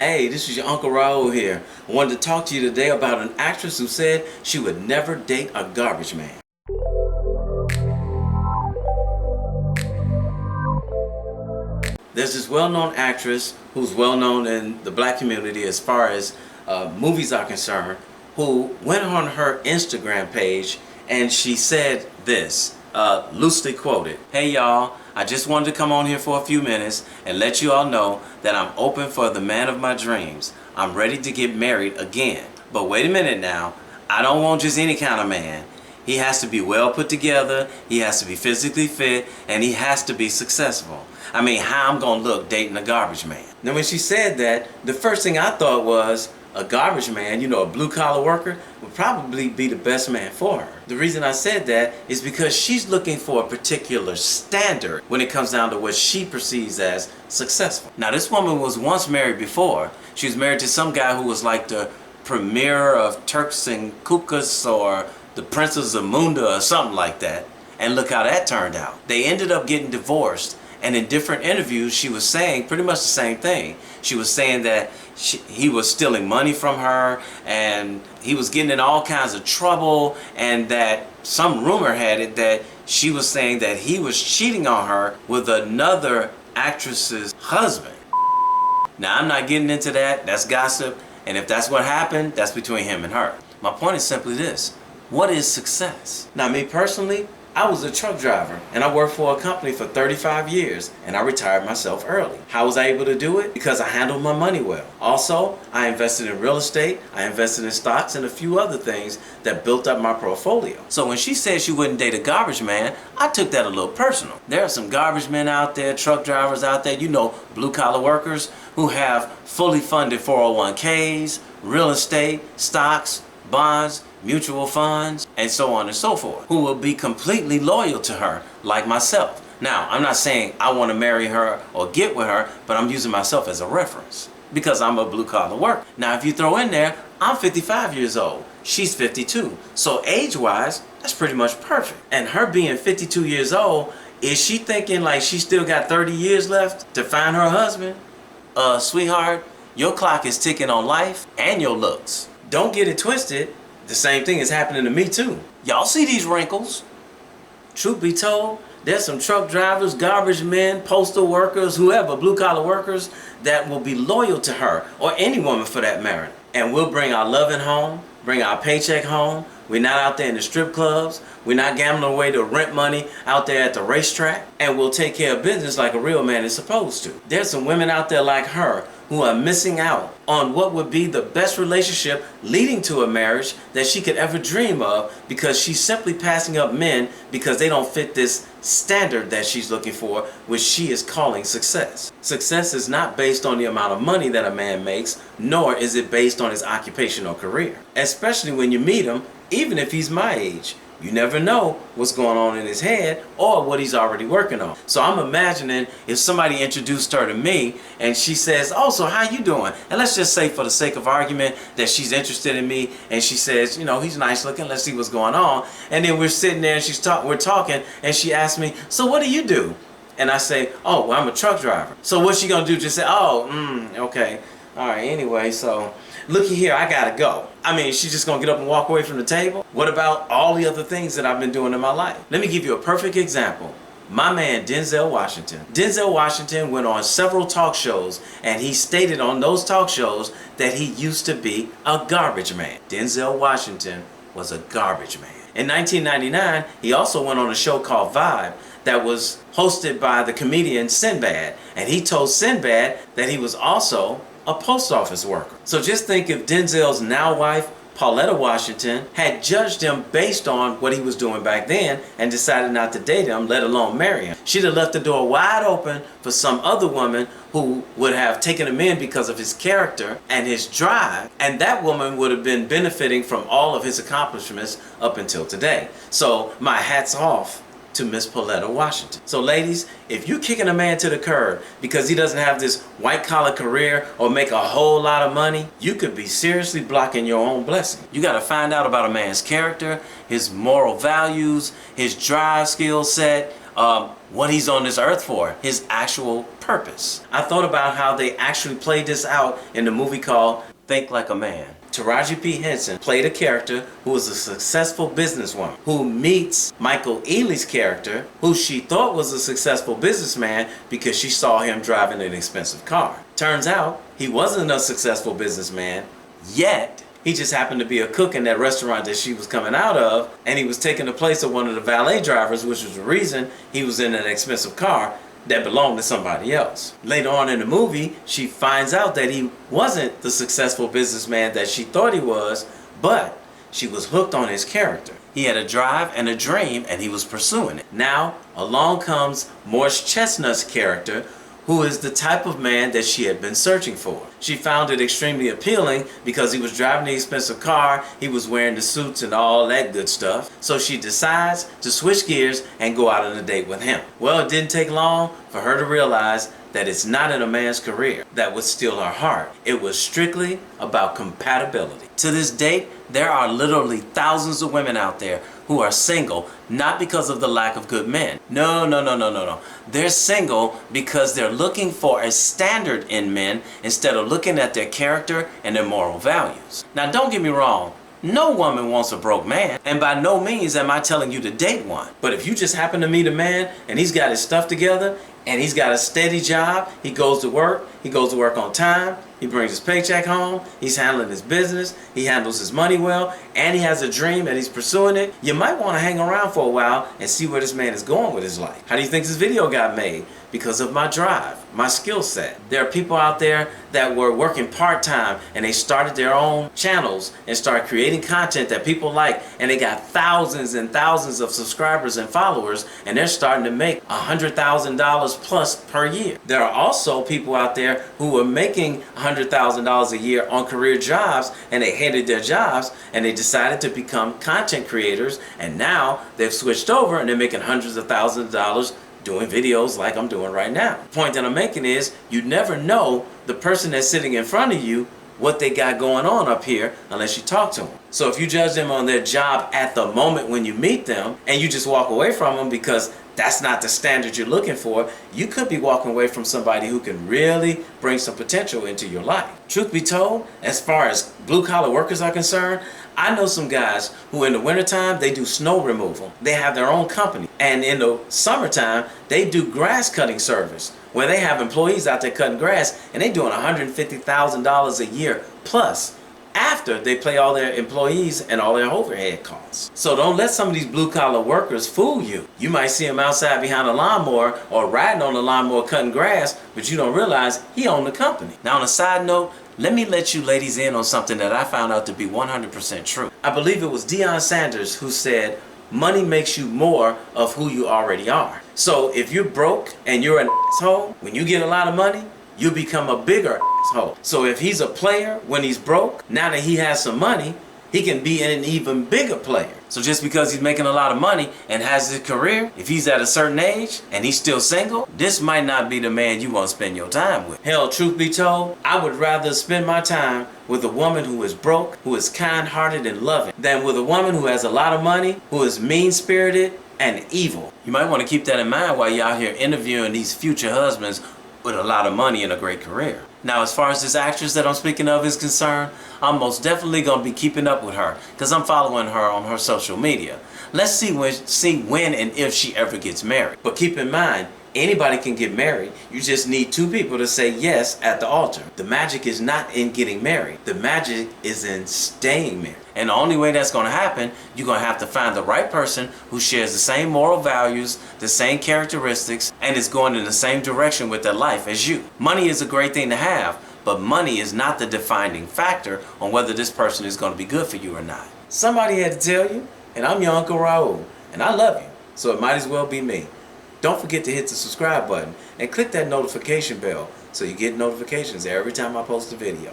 Hey, this is your Uncle Raul here. I wanted to talk to you today about an actress who said she would never date a garbage man. There's this well-known actress who's well-known in the black community as far as movies are concerned, who went on her Instagram page and she said this, loosely quoted, "Hey y'all, I just wanted to come on here for a few minutes and let you all know that I'm open for the man of my dreams. I'm ready to get married again. But wait a minute now, I don't want just any kind of man. He has to be well put together, he has to be physically fit, and he has to be successful. I mean, how I'm gonna look dating a garbage man?" Now when she said that, the first thing I thought was a garbage man, a blue collar worker, would probably be the best man for her. The reason I said that is because she's looking for a particular standard when it comes down to what she perceives as successful. Now this woman was once married before. She was married to some guy who was like the premier of Turks and Caicos or the Princess of Munda or something like that. And look how that turned out. They ended up getting divorced. And in different interviews, she was saying pretty much the same thing. She was saying that he was stealing money from her and he was getting in all kinds of trouble, and that some rumor had it that she was saying that he was cheating on her with another actress's husband. Now, I'm not getting into that. That's gossip. And if that's what happened, that's between him and her. My point is simply this. What is success? Now, me personally, I was a truck driver and I worked for a company for 35 years and I retired myself early. How was I able to do it? Because I handled my money well. Also, I invested in real estate, I invested in stocks and a few other things that built up my portfolio. So when she said she wouldn't date a garbage man, I took that a little personal. There are some garbage men out there, truck drivers out there, blue collar workers who have fully funded 401ks, real estate, stocks, bonds, mutual funds, and so on and so forth, who will be completely loyal to her, like myself. Now, I'm not saying I want to marry her or get with her, but I'm using myself as a reference because I'm a blue-collar worker. Now, if you throw in there, I'm 55 years old, she's 52, so age-wise, that's pretty much perfect. And her being 52 years old, is she thinking like she still got 30 years left to find her husband? Sweetheart, your clock is ticking on life and your looks. Don't get it twisted. The same thing is happening to me too. Y'all see these wrinkles? Truth be told, there's some truck drivers, garbage men, postal workers, whoever, blue collar workers that will be loyal to her, or any woman for that matter. And we'll bring our loving home, bring our paycheck home. We're not out there in the strip clubs. We're not gambling away the rent money out there at the racetrack. And we'll take care of business like a real man is supposed to. There's some women out there like her who are missing out on what would be the best relationship leading to a marriage that she could ever dream of, because she's simply passing up men because they don't fit this standard that she's looking for, which she is calling success. Success is not based on the amount of money that a man makes, nor is it based on his occupation or career. Especially when you meet him, even if he's my age. You never know what's going on in his head or what he's already working on. So I'm imagining if somebody introduced her to me and she says, "Oh, so how you doing?" And let's just say for the sake of argument that she's interested in me and she says, "He's nice looking, let's see what's going on." And then we're sitting there and we're talking and she asks me, "So what do you do?" And I say, "Oh, well, I'm a truck driver." So what's she gonna do? Just say, okay. All right, anyway, so looky here, I gotta go. I mean, she's just gonna get up and walk away from the table? What about all the other things that I've been doing in my life? Let me give you a perfect example. My man, Denzel Washington. Denzel Washington went on several talk shows and he stated on those talk shows that he used to be a garbage man. Denzel Washington was a garbage man. In 1999, he also went on a show called Vibe that was hosted by the comedian Sinbad. And he told Sinbad that he was also a post office worker. So just think if Denzel's now wife, Pauletta Washington, had judged him based on what he was doing back then and decided not to date him, let alone marry him. She'd have left the door wide open for some other woman who would have taken him in because of his character and his drive, and that woman would have been benefiting from all of his accomplishments up until today. So my hat's off to Miss Pauletta Washington. So ladies, if you're kicking a man to the curb because he doesn't have this white collar career or make a whole lot of money, you could be seriously blocking your own blessing. You got to find out about a man's character, his moral values, his drive skill set, what he's on this earth for, his actual purpose. I thought about how they actually played this out in the movie called Think Like a Man. Taraji P. Henson played a character who was a successful businesswoman who meets Michael Ealy's character, who she thought was a successful businessman because she saw him driving an expensive car. Turns out he wasn't a successful businessman, yet he just happened to be a cook in that restaurant that she was coming out of, and he was taking the place of one of the valet drivers, which was the reason he was in an expensive car that belonged to somebody else. Later on in the movie, she finds out that he wasn't the successful businessman that she thought he was, but she was hooked on his character. He had a drive and a dream, and he was pursuing it. Now, along comes Morris Chestnut's character, who is the type of man that she had been searching for. She found it extremely appealing because he was driving the expensive car, he was wearing the suits and all that good stuff. So she decides to switch gears and go out on a date with him. Well, it didn't take long for her to realize that it's not in a man's career that would steal her heart. It was strictly about compatibility. To this date, there are literally thousands of women out there who are single, not because of the lack of good men. No. They're single because they're looking for a standard in men instead of looking at their character and their moral values. Now, don't get me wrong. No woman wants a broke man, and by no means am I telling you to date one. But if you just happen to meet a man and he's got his stuff together and he's got a steady job, he goes to work on time, he brings his paycheck home, he's handling his business, he handles his money well, and he has a dream and he's pursuing it, you might want to hang around for a while and see where this man is going with his life. How do you think this video got made? Because of my drive, my skill set. There are people out there that were working part-time and they started their own channels and started creating content that people like, and they got thousands and thousands of subscribers and followers, and they're starting to make $100,000 plus per year. There are also people out there who were making $100,000 a year on career jobs, and they hated their jobs and they decided to become content creators, and now they've switched over and they're making hundreds of thousands of dollars doing videos like I'm doing right now. The point that I'm making is you never know the person that's sitting in front of you what they got going on up here unless you talk to them. So if you judge them on their job at the moment when you meet them and you just walk away from them because that's not the standard you're looking for, you could be walking away from somebody who can really bring some potential into your life. Truth be told, as far as blue-collar workers are concerned, I know some guys who in the wintertime, they do snow removal. They have their own company. And in the summertime, they do grass cutting service, where they have employees out there cutting grass, and they're doing $150,000 a year plus, after they pay all their employees and all their overhead costs. So don't let some of these blue-collar workers fool you. You might see him outside behind a lawnmower or riding on a lawnmower cutting grass, but you don't realize he owned the company. Now, on a side note, let me let you ladies in on something that I found out to be 100% true. I believe it was Deion Sanders who said, money makes you more of who you already are. So if you're broke and you're an asshole, when you get a lot of money, you become a bigger asshole. So if he's a player when he's broke, now that he has some money, he can be an even bigger player. So just because he's making a lot of money and has his career, if he's at a certain age and he's still single, this might not be the man you want to spend your time with. Hell, truth be told, I would rather spend my time with a woman who is broke, who is kind-hearted and loving, than with a woman who has a lot of money, who is mean-spirited and evil. You might want to keep that in mind while you're out here interviewing these future husbands with a lot of money and a great career. Now, as far as this actress that I'm speaking of is concerned, I'm most definitely going to be keeping up with her because I'm following her on her social media. Let's see when and if she ever gets married. But keep in mind, anybody can get married. You just need two people to say yes at the altar. The magic is not in getting married. The magic is in staying married. And the only way that's going to happen, you're going to have to find the right person who shares the same moral values, the same characteristics, and is going in the same direction with their life as you. Money is a great thing to have, but money is not the defining factor on whether this person is going to be good for you or not. Somebody had to tell you, and I'm your Uncle Raul, and I love you, so it might as well be me. Don't forget to hit the subscribe button and click that notification bell so you get notifications every time I post a video.